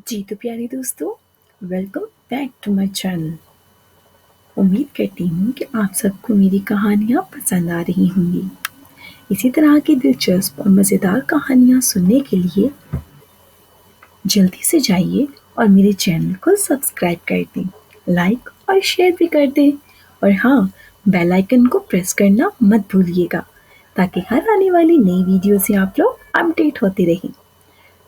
जी तो प्यारे दोस्तों, welcome back to my channel. उम्मीद करती हूँ कि आप सबको मेरी कहानियाँ पसंद आ रही होंगी। इसी तरह की दिलचस्प और मज़ेदार कहानियाँ सुनने के लिए जल्दी से जाइए और मेरे चैनल को सब्सक्राइब कर दें, लाइक और शेयर भी कर दें। और हाँ, बेल आइकन को प्रेस करना मत भूलिएगा ताकि हर आने वाली नई वीडियो से आप लोग अपडेट होते रहें।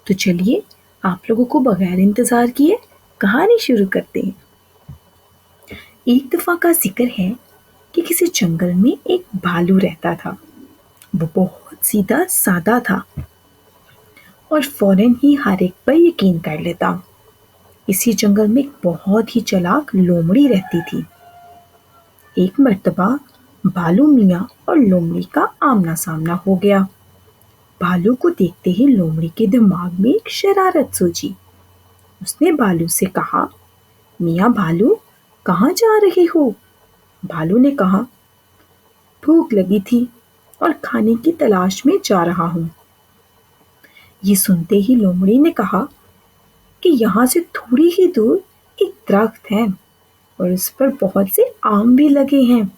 तो चलिए, आप लोगों को बगैर इंतज़ार किए कहानी शुरू करते हैं। एक दफ़ा का जिक्र है कि किसी जंगल में एक भालू रहता था। वो बहुत सीधा सादा था और फौरन ही हर एक पर यकीन कर लेता। इसी जंगल में एक बहुत ही चालाक लोमड़ी रहती थी। एक मर्तबा भालू मियाँ और लोमड़ी का आमना सामना हो गया। भालू को देखते ही लोमड़ी के दिमाग में एक शरारत सूझी। उसने भालू से कहा, मियाँ भालू, कहाँ जा रहे हो? भालू ने कहा, भूख लगी थी और खाने की तलाश में जा रहा हूँ। ये सुनते ही लोमड़ी ने कहा कि यहाँ से थोड़ी ही दूर एक दरख्त है और उस पर बहुत से आम भी लगे हैं,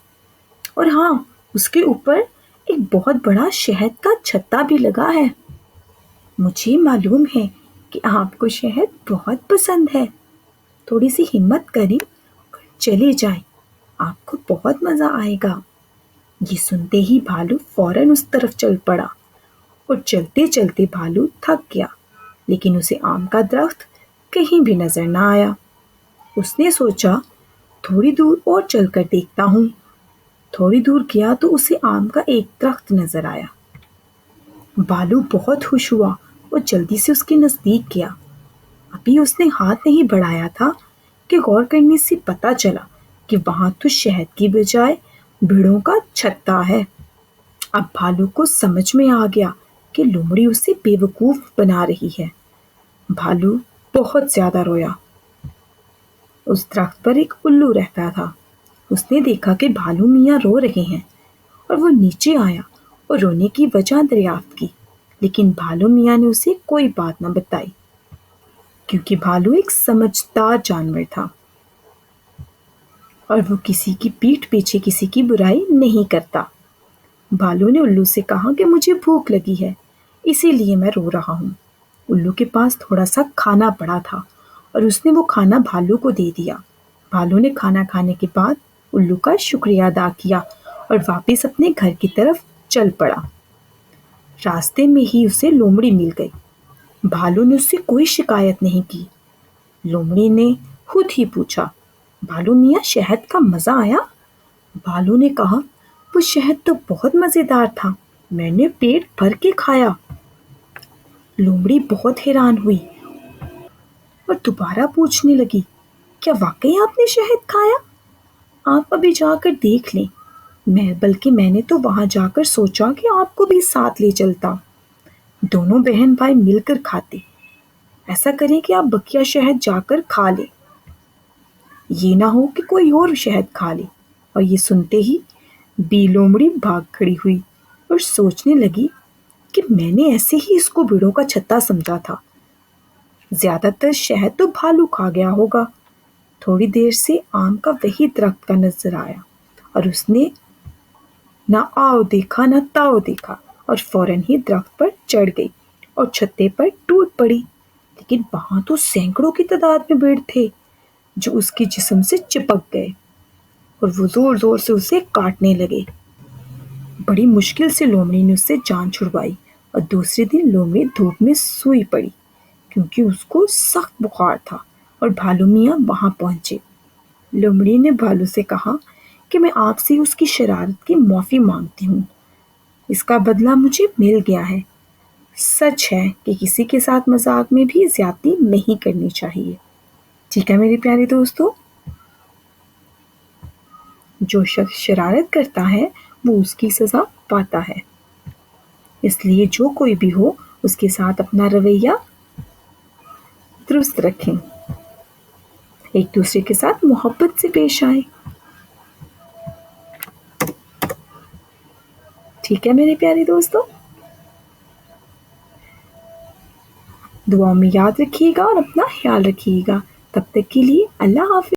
और हाँ, उसके ऊपर एक बहुत बड़ा शहद का छत्ता भी लगा है। मुझे मालूम है कि आपको शहद बहुत पसंद है। थोड़ी सी हिम्मत करें और चले जाएं, आपको बहुत मज़ा आएगा। ये सुनते ही भालू फौरन उस तरफ चल पड़ा और चलते चलते भालू थक गया, लेकिन उसे आम का दरख्त कहीं भी नजर न आया। उसने सोचा, थोड़ी दूर और चलकर देखता हूँ। थोड़ी दूर गया तो उसे आम का एक दरख्त नजर आया। भालू बहुत खुश हुआ और जल्दी से उसके नजदीक गया। अभी उसने हाथ नहीं बढ़ाया था कि गौर करने से पता चला कि वहां तो शहद की बजाय भेड़ों का छत्ता है। अब भालू को समझ में आ गया कि लोमड़ी उसे बेवकूफ बना रही है। भालू बहुत ज्यादा रोया। उस दरख्त पर एक उल्लू रहता था। उसने देखा कि भालू मियाँ रो रहे हैं और वो नीचे आया और रोने की वजह दरियाफ्त की, लेकिन भालू मियाँ ने उसे कोई बात न बताई क्योंकि भालू एक समझदार जानवर था और वो किसी की पीठ पीछे किसी की बुराई नहीं करता। भालू ने उल्लू से कहा कि मुझे भूख लगी है, इसीलिए मैं रो रहा हूँ। उल्लू के पास थोड़ा सा खाना पड़ा था और उसने वो खाना भालू को दे दिया। भालू ने खाना खाने के बाद उल्लू का शुक्रिया अदा किया और वापस अपने घर की तरफ चल पड़ा। रास्ते में ही उसे लोमड़ी मिल गई। भालू ने उससे कोई शिकायत नहीं की। लोमड़ी ने खुद ही पूछा, भालू मियाँ, शहद का मजा आया? भालू ने कहा, वो शहद तो बहुत मजेदार था, मैंने पेट भर के खाया। लोमड़ी बहुत हैरान हुई और दोबारा पूछने लगी, क्या वाकई आपने शहद खाया? आप अभी जाकर देख लें। मैंने तो वहां जाकर सोचा कि आपको भी साथ ले चलता। दोनों बहन भाई मिलकर खाते। ऐसा करें कि आप बकिया शहद जाकर खा लें, ये ना हो कि कोई और शहद खा ले। और ये सुनते ही बी लोमड़ी भाग खड़ी हुई और सोचने लगी कि मैंने ऐसे ही इसको भेड़ों का छत्ता समझा था। ज्यादातर शहद तो भालू खा गया होगा। थोड़ी देर से आम का वही दरख्त का नजर आया और उसने ना आओ देखा ना ताओ देखा और फौरन ही दरख्त पर चढ़ गई और छत्ते पर टूट पड़ी। लेकिन वहां तो सैकड़ों की तादाद में भेड़ थे जो उसके जिस्म से चिपक गए और वो जोर जोर से उसे काटने लगे। बड़ी मुश्किल से लोमड़ी ने उससे जान छुड़वाई और दूसरे दिन लोमड़ी धूप में सोई पड़ी क्योंकि उसको सख्त बुखार था और भालू मियाँ वहां पहुंचे। लोमड़ी ने भालू से कहा कि मैं आपसे उसकी शरारत की माफी मांगती हूँ। इसका बदला मुझे मिल गया है। सच है कि किसी के साथ मजाक में भी ज्यादती नहीं करनी चाहिए। ठीक है मेरे प्यारे दोस्तों, जो शख्स शरारत करता है वो उसकी सजा पाता है। इसलिए जो कोई भी हो, उसके साथ अपना रवैया दुरुस्त रखें, एक दूसरे के साथ मोहब्बत से पेश आए। ठीक है मेरे प्यारे दोस्तों। दुआओं में याद रखिएगा और अपना ख्याल रखिएगा। तब तक के लिए अल्लाह हाफ़िज़।